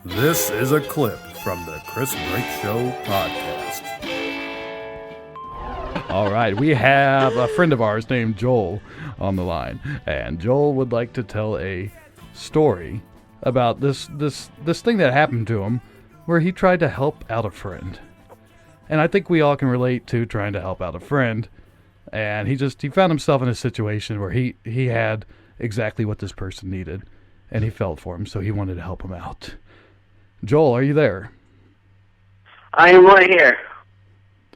This is a clip from the Chris Brake Show podcast. All right, we have a friend of ours named Joel on the line, and Joel would like to tell a story about this thing that happened to him where he tried to help out a friend. And I think we all can relate to trying to help out a friend. And he found himself in a situation where he had exactly what this person needed, and he felt for him, so he wanted to help him out. Joel, are you there? I am right here.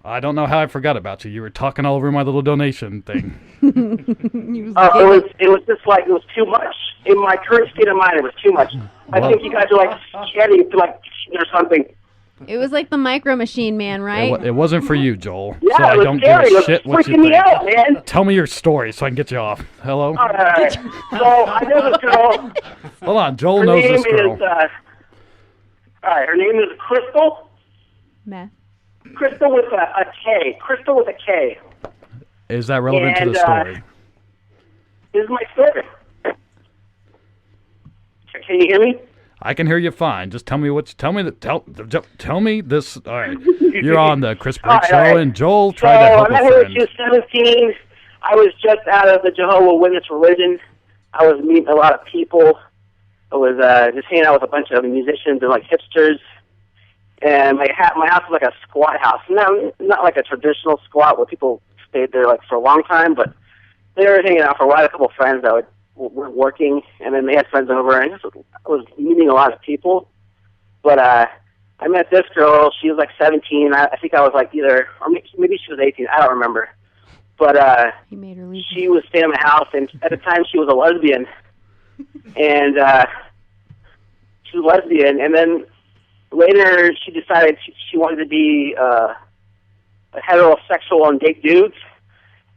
I don't know how I forgot about you. You were talking all over my little donation thing. It was just like, it was too much. In my current state of mind, it was too much. I think you guys are like scared to like or something. It was like the Micro Machine Man, right? It wasn't for you, Joel. Yeah, so I don't scary. give a shit what you freaking me think. out, man. Tell me your story so I can get you off. Hello? All right. So I know this girl. Hold on, Joel Her knows name this girl. is, all right, her name is Crystal. Meh. Crystal with a K. Crystal with a K. Is that relevant to the story? This is my story. Can you hear me? I can hear you fine. Just tell me tell me this. All right. You're on the Chris Brake Show, right. And Joel tried to help I met a her when friend. she was 17. I was just out of the Jehovah's Witness religion. I was meeting a lot of people. I was just hanging out with a bunch of musicians and like hipsters. And my house was like a squat house. Not like a traditional squat where people stayed there like for a long time, but they were hanging out for a while. A couple of friends that were working, and then they had friends over, and I was meeting a lot of people. But I met this girl. She was like 17. I think I was like or maybe she was 18. I don't remember. But He made her leave. she was staying in my house, and at the time she was a lesbian. And she was lesbian, and then later she decided she wanted to be a heterosexual and date dudes.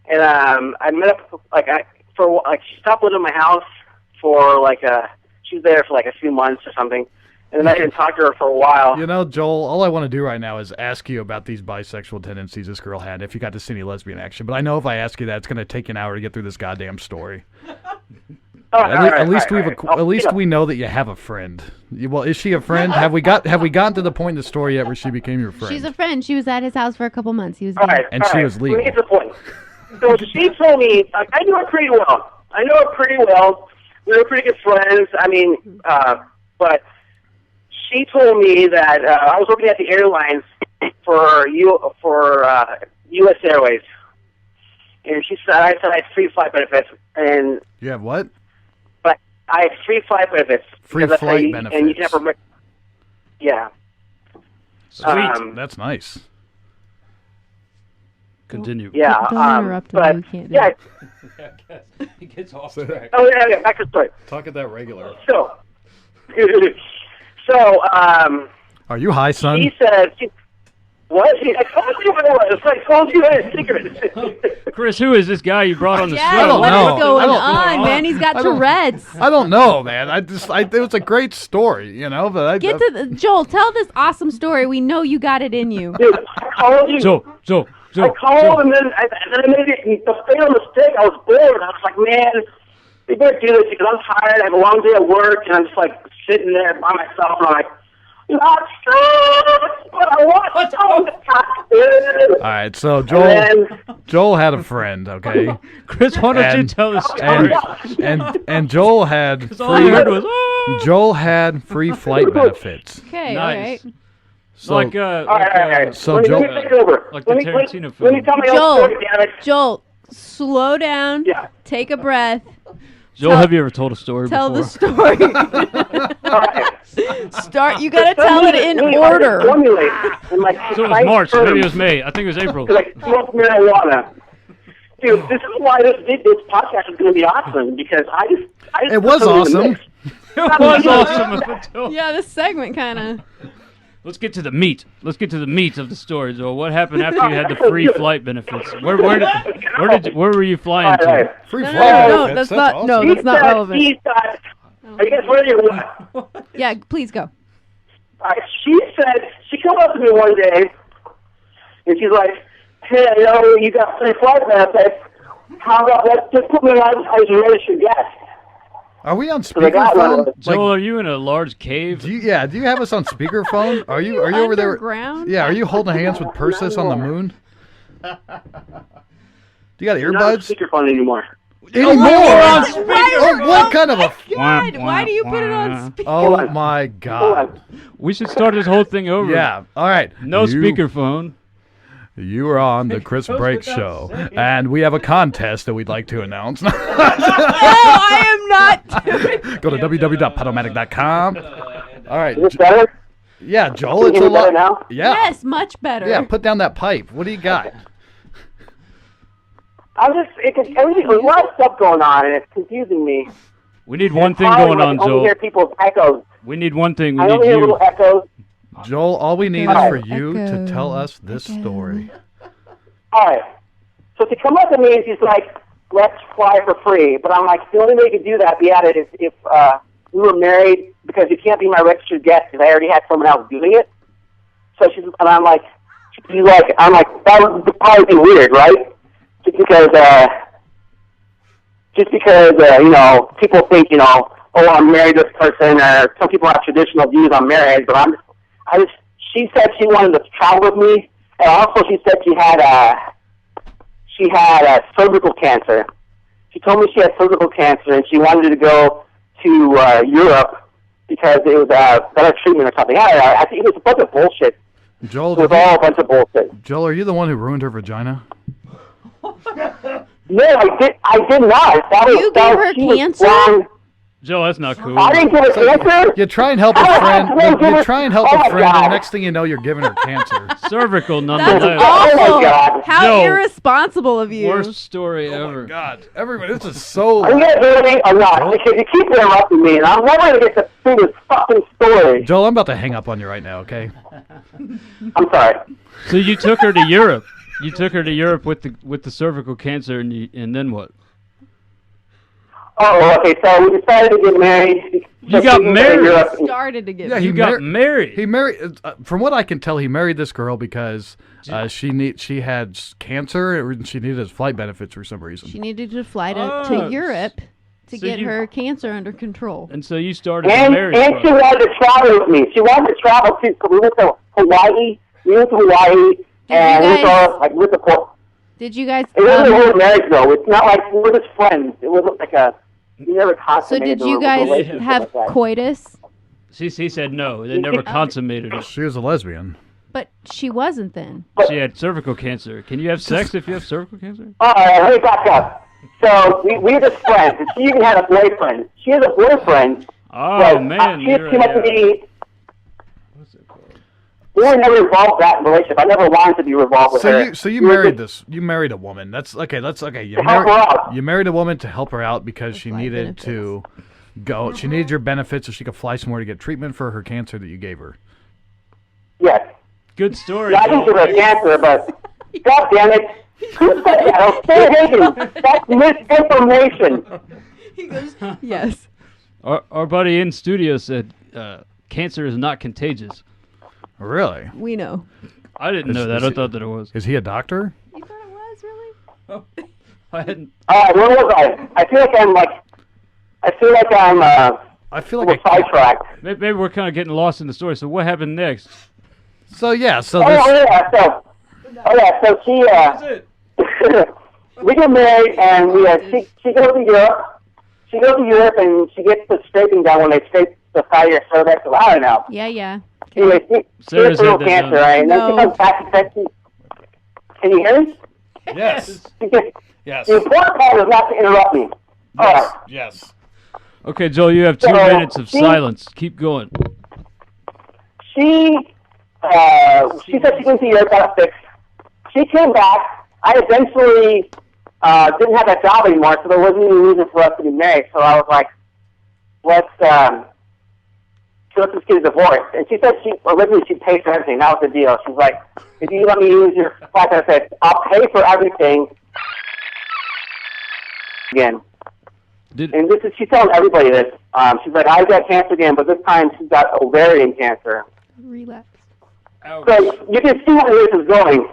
And I met up she stopped living in my house for she was there for like a few months or something, and then I didn't talk to her for a while. You know, Joel, all I want to do right now is ask you about these bisexual tendencies this girl had, if you got to see any lesbian action. But I know if I ask you that, it's going to take you an hour to get through this goddamn story. At least we know that you have a friend. Well, is she a friend? Have we gotten to the point in the story yet where she became your friend? She's a friend. She was at his house for a couple months. He was All there. right, And she was legal. Let me get to the point. So she told me, I knew her pretty well. We were pretty good friends. I mean, but she told me that I was working at the airlines for U.S. Airways, and I said I had free flight benefits, and You have what? but I had free flight benefits. Free because that's how flight and you can benefits. have yeah. Sweet. That's nice. Continue. Yeah. Don't interrupt him. But We can't do yeah. it. He gets off track. Oh yeah. Back to the story. Talk at that regular. So, Are you high, son? he said, what? I told you what it was. I told you it was a secret. Chris, who is this guy you brought on the Yeah, show? don't what know. is going I don't on, know. man? He's got I don't- Tourette's. I don't know, man. It was a great story, you know. But Get to Joel. Tell this awesome story. We know you got it in you. Dude, I called you. So, I called, and then I made the fatal mistake. I was bored. I was like, man, we better do this because I'm tired. I have a long day at work, and I'm just like sitting there by myself, and I'm like, not sure what I want. all right, so Joel had a friend, okay, Chris, why don't you And- tell the story? and Joel had All I heard was, oh! Joel had free flight benefits. Okay, Nice. all right. So Like, All right. So let Joe- me take over. like the let me, Tarantino let me film. tell my own Joel, story, damn it. Joel, slow down. Yeah. Take a breath. Joel, have you ever told a story Tell before? the story. All right. Start. You gotta tell it in order. Formulate. And like, So it was March, maybe it was May. I think it was April. Like smoke marijuana. Dude, this is why this podcast is going to be awesome because I just It was put something in the awesome. mix. It was awesome up until... Yeah, this segment kind of. Let's get to the meat. Let's get to the meat of the story, Joel. What happened after you had the free flight benefits? Where were you flying All right. to? Free No, flight no, benefits. that's not. awesome. No, that's not relevant. He thought, are you guys ready or what? Yeah, please go. She said, she came up to me one day, and she's like, hey, you got free flight benefits. How about let's just put me on as a registered guest? Are we on So they got one of speakerphone? those. Joel, are you in a large cave? Do you have us on speakerphone? Are you over there? Underground? Yeah, are you holding hands with Perseus on the moon? Do you got Not on earbuds? speakerphone anymore. Anymore? Oh, What kind of a? God, why do you put it on speaker? Oh my Hold God! on. We should start this whole thing over. Yeah. All right. No You- speakerphone. You are on the Chris Break Show, and we have a contest that we'd like to announce. No, I am not doing Go to www.podomatic.com. All right. Is this better? Yeah, Joel, Can it's you a hear me better lot. now? Yeah. Yes, much better. Yeah, put down that pipe. What do you got? There's a lot of stuff going on, and it's confusing me. We need one thing Probably, going like, on, I only Joel. hear people's echoes. We need one thing. We I need only hear little you. echoes. Joel, all we need is Echo. for you to tell us this story. All right. So she come up to me and she's like, let's fly for free. But I'm like, the only way you could do that, be at it, is if we were married, because you can't be my registered guest because I already had someone else doing it. So she's, and I'm like, that would probably be weird, right? Just because, you know, people think, you know, oh, I'm married to this person, or some people have traditional views on marriage, but she said she wanted to travel with me, and also she said she had cervical cancer. She told me she had cervical cancer, and she wanted to go to Europe because it was better treatment or something. I think it was a bunch of bullshit. Joel, It was all a bunch of bullshit. Joel, are you the one who ruined her vagina? No, I did not. That was, You that gave was, her she was cancer? wrong. Joel, that's not cool. I didn't give her cancer. You try and help a Oh, friend. You try and help oh a my friend, and God. the next thing you know, you're giving her cancer. Cervical, That's nonetheless. awful. Oh, my God. How No. irresponsible of you. Worst story Oh ever. my God! Everybody, this is so. Are you guys ready or not? Because you keep interrupting me, and I'm never going to get through this fucking story. Joel, I'm about to hang up on you right now. Okay. I'm sorry. So you took her to Europe. You took her to Europe with the cervical cancer, and then what? Oh, okay. So we decided to get married. You got married? Started to get Yeah, You got married. He married. From what I can tell, he married this girl because she had cancer and she needed his flight benefits for some reason. She needed to fly to Oh, Europe to so get you- her cancer under control. And so you started the And marriage she process. wanted to travel with me. She wanted to travel too. So we went to Hawaii. And you we guys- were like with the. Did you guys? It wasn't a real marriage though. It's not like we're just friends. It wasn't like a. We never so consummated. did you a guys relationship have like that. coitus? He said no. They never consummated it. She was a lesbian. But she wasn't then. She had cervical cancer. Can you have sex if you have cervical cancer? All right, let me back up. So we were just friends. And she even had a boyfriend. She has a boyfriend. Oh but, man, she just you're came up to me. what's it called? We were never involved in that relationship. I never wanted to be involved with her. So you We were married just- this. You married a woman. That's okay. You To help her out. You married a woman to help her out because she flight needed benefits. to go. She needed your benefits so she could fly somewhere to get treatment for her cancer that you gave her. Yes. Good story. Yeah, I didn't give her cancer, but God damn it. Who said that? Okay, Hagen, that's misinformation. He goes, yes. Our buddy in studio said cancer is not contagious. Really? We know. I didn't know that. I thought that it was. Is he a doctor? You thought it was really? I hadn't. Where was I? I feel like I'm I feel a like little sidetracked. Maybe we're kind of getting lost in the story. So what happened next? So yeah. So Oh this. yeah, so she we get married and she goes to Europe. She goes to Europe and she gets the scraping done when they scrape the side of your cervix. I don't know. Yeah. Anyway, she Sarah's gets a little had that cancer, done. right? And then No. she comes back and says, "Can you hear me?" Yes. Yes. The important part is not to interrupt me. All right. Yes. Okay, Joel, you have 2 So, minutes of she- silence. Keep going. She said she went to Europe, got it fixed. She came back. I eventually didn't have that job anymore, so there wasn't any reason for us to be married. So I was like, let's just get a divorce. And she said originally she'd pay for everything. That was the deal. She's like, if you let me use your flight benefits, I'll pay for everything. Again. And she's telling everybody this. She's like, I got cancer again, but this time she's got ovarian cancer. Relapse. So you can see where this is going.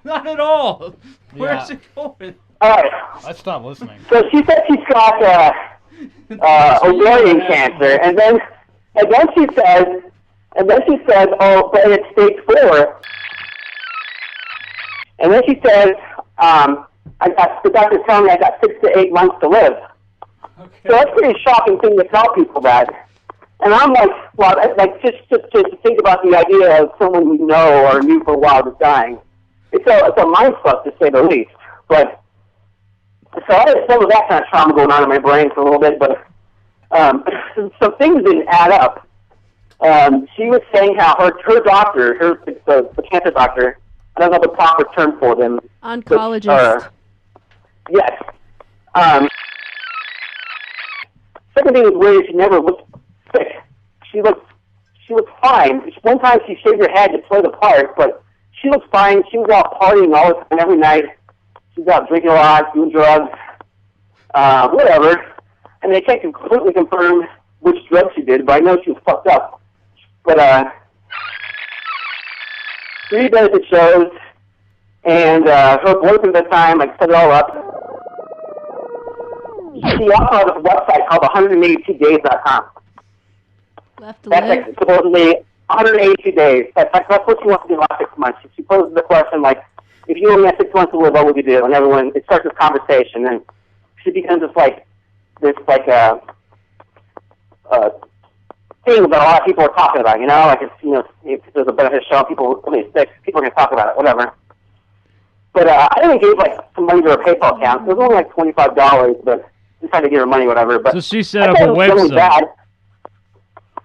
Not at all. Where's Yeah. it going? All right. I stopped listening. So she said she's got ovarian cancer, and then she says, oh, but it's stage 4. And then she says, the doctor's telling me I got 6 to 8 months to live. Okay. So that's a pretty shocking thing to tell people that. And I'm like, well, like just to think about the idea of someone we know or knew for a while just dying. It's a mind fuck to say the least. But so I had some of that kind of trauma going on in my brain for a little bit, but some things didn't add up. She was saying how her doctor, the cancer doctor, I don't know the proper term for them. Oncologist. Yes. Second thing was weird. She never looked sick. She looked fine. One time she shaved her head to play the part, but she looked fine. She was out partying all the time, every night. She was out drinking a lot, doing drugs, whatever. And they can't completely confirm which drugs she did, but I know she was fucked up. But 3 benefit shows, and her boyfriend at the time, like, set it all up. She also has a website called 182days.com. Left to That's live. like supposedly 182 days. That's what she wants to do in the last 6 months. She poses the question, like, if you only had 6 months to live, what would you do? And everyone, it starts this conversation, and she becomes this thing that a lot of people are talking about, you know? Like, if there's a benefit show, people are going to talk about it, whatever. But I even gave, like, some money to her PayPal account. It was only, like, $25, but just had to give her money, whatever. But so she set up a website.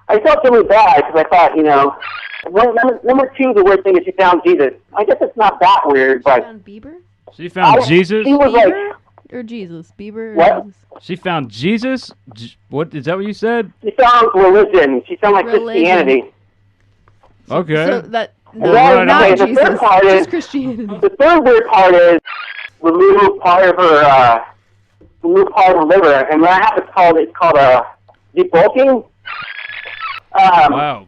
I felt really bad because I thought, number 2, the weird thing is she found Jesus. I guess it's not that weird, but... She found Bieber? She found Jesus? She was Bieber? like... Or Jesus? Bieber or What? Jesus? She found Jesus? What, is that what you said? She found religion. She found, like, Religion. Christianity. Okay. So that... And No, then, not okay, the Jesus. third part Just is... Christianity. The third weird part is remove part of her liver, and when I have it's called debulking. Wow.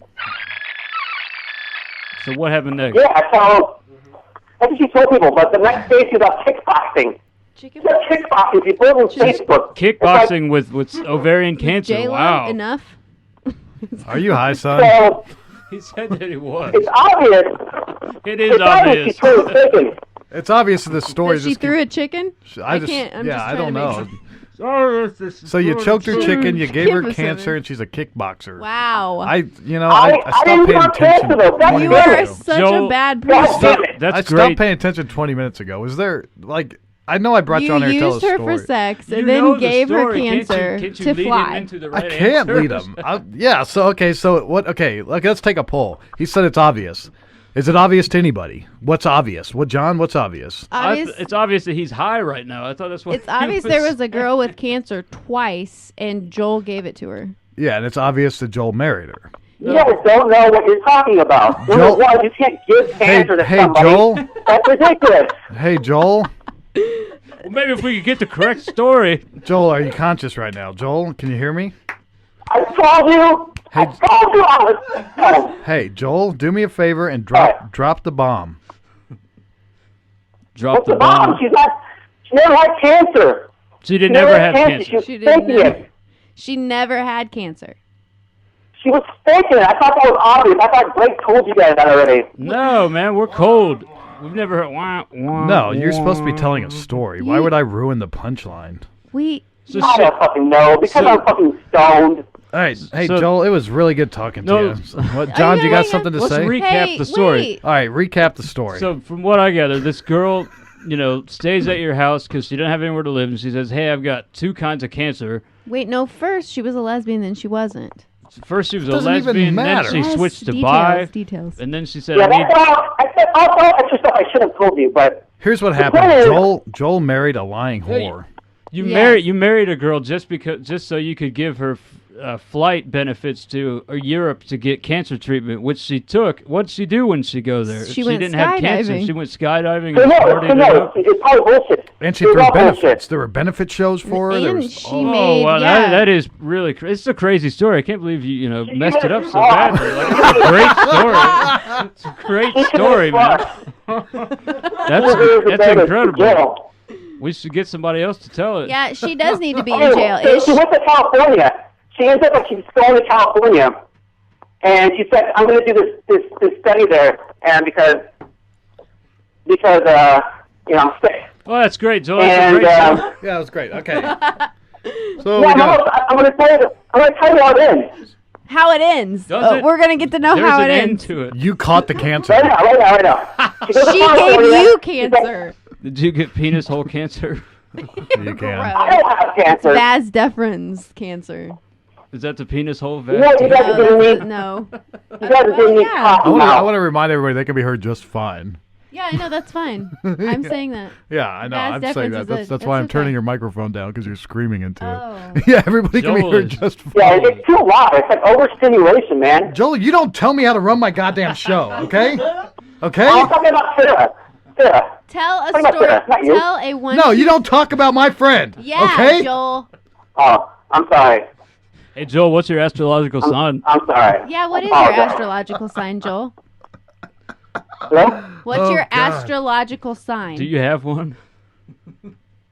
So what happened next? Yeah, so that's what she told people. But the next day she was out kickboxing. Chicken She was kickboxing. She put it on Facebook. Kickboxing with ovarian cancer. J-Lo, Wow. enough? Are you high, son? So He said that he was. it's obvious. It is It's obvious. She threw a chicken. It's obvious in this story. That she just threw a chicken? I can't. I'm just I trying don't to know. make sense. So you choked her chicken, you gave Give her us cancer, something. and she's a kickboxer. Wow. I I stopped didn't paying have cancer, attention though. That's 20 You minutes are ago. such Joel- a bad God person. damn it. That's I great. stopped paying attention 20 minutes ago. Was there, like, I know I brought you on here to tell a used her story. for sex You and know then the gave her story. cancer Can't you to lead him fly. into the I right can't answer? lead him. Yeah, so what? Okay, let's take a poll. He said it's obvious. Is it obvious to anybody? What's obvious? John? What's obvious? It's obvious that he's high right now. I thought that's what It's obvious there was a girl with cancer twice, and Joel gave it to her. Yeah, and it's obvious that Joel married her. You guys don't know what you're talking about. Number Joel- one, you can't give cancer to Hey, somebody. Joel. That's ridiculous. Hey, Joel. Well, maybe if we could get the correct story. Joel, are you conscious right now? Joel, can you hear me? I told you. I told you I was. Oh. Hey, Joel, do me a favor and drop the bomb. Drop What's the the bomb? bomb. She never had cancer. She didn't never have cancer. She was She didn't faking know. it. She never had cancer. She was faking it. I thought that was obvious. I thought Blake told you guys that already. No, man, we're cold. We've never heard. No, you're supposed to be telling a story. Why would I ruin the punchline? So I don't fucking know because I'm fucking stoned. All right, hey, So- Joel, it was really good talking to No. you. What, John, you got hang on. something to let's say? recap the story. Wait. All right, recap the story. So from what I gather, this girl, stays at your house because she doesn't have anywhere to live, and she says, "Hey, I've got 2 kinds of cancer." Wait, no, first she was a lesbian, then she wasn't. First she was a Doesn't even lesbian, then matter. she Yes, switched to details, bi, details. and then she said, Yeah, "I need." that's all. I said all extra stuff I should have told you, but Here's what point happened. is- Joel married a lying whore. You Yes. married a girl just so you could give her flight benefits to Europe to get cancer treatment, which she took. What'd she do when she go there? If She went didn't have cancer. skydiving. She went skydiving so and no, partied so it no, up. it's probably bullshit. And she It was threw all benefits. bullshit. There were benefit shows for her. There And was, she made, Well, yeah. that is really it's a crazy story. I can't believe you messed it up so Oh. badly. Like, it's a great story. It's a great story, man. That's incredible. Jail. We should get somebody else to tell it. Yeah, she does need to be in Oh, jail. so Is she she, went to California. She ends up like she's going to California, and she said, "I'm going to do this study there," and because you know, I'm sick. Well, that's great, Joel. That's a And great show. Yeah, that was great. Okay. So yeah, we got. I'm going to tell you how it ends. how it ends? Does it? We're gonna get to know There's how an it end ends. to it. You caught the cancer. Right now. She gave you cancer. Did you get penis hole cancer? You can. I don't have cancer. Vas deferens cancer. Is that the penis hole? You know, you guys are giving me. No. You guys are giving me yeah. cotton I mouth. want to remind everybody they can be heard just fine. Yeah, I know that's fine. I'm saying that. Yeah, I know. Vas I'm saying deferens that. is That's a- why I'm it's turning okay. your microphone down because you're screaming into Oh. it. Yeah, everybody can be Joel heard is- just Yeah, fine. it's too loud. It's like overstimulation, man. Joel, you don't tell me how to run my goddamn show, okay? Okay? I'm talking about Sarah. Tell a What about story. that? Not you. Tell a one. No, you don't talk about my friend. Yeah, okay? Joel. Oh, I'm sorry. Hey, Joel, what's your astrological sign? I'm sorry. Yeah, what is your Apologize. astrological sign, Joel? Hello? What's Oh, your God. astrological sign? Do you have one?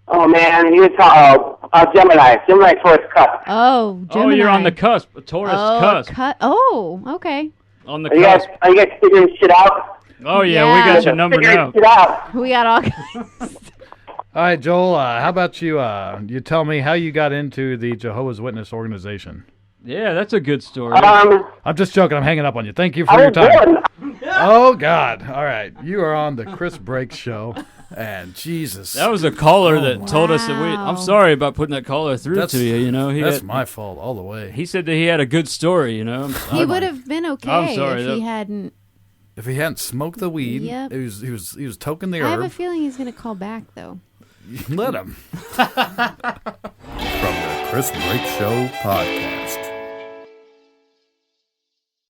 Oh, man. You talk Gemini. Gemini Taurus Cup. Oh, Gemini. Oh, you're on the cusp. A Taurus cusp. Okay. On the Are you guys cusp. figuring shit out? Oh, yeah, Yeah. we got your number Figuring now. shit out. We got all kinds. All right, Joel, how about you you tell me how you got into the Jehovah's Witness organization? Yeah, that's a good story. I'm just joking. I'm hanging up on you. Thank you for I your was time. born. Oh, God. All right. You are on the Chris Break Show. And Jesus. That was a caller that told us that wow. I'm sorry about putting that caller through to you. You know, That's my fault all the way. He said that he had a good story. You know, He would have been okay I'm sorry, if that- he hadn't. If he hadn't smoked the weed, Yep. he was toking the I have a herb. feeling he's gonna call back though. Let him. From the Chris Break Show podcast.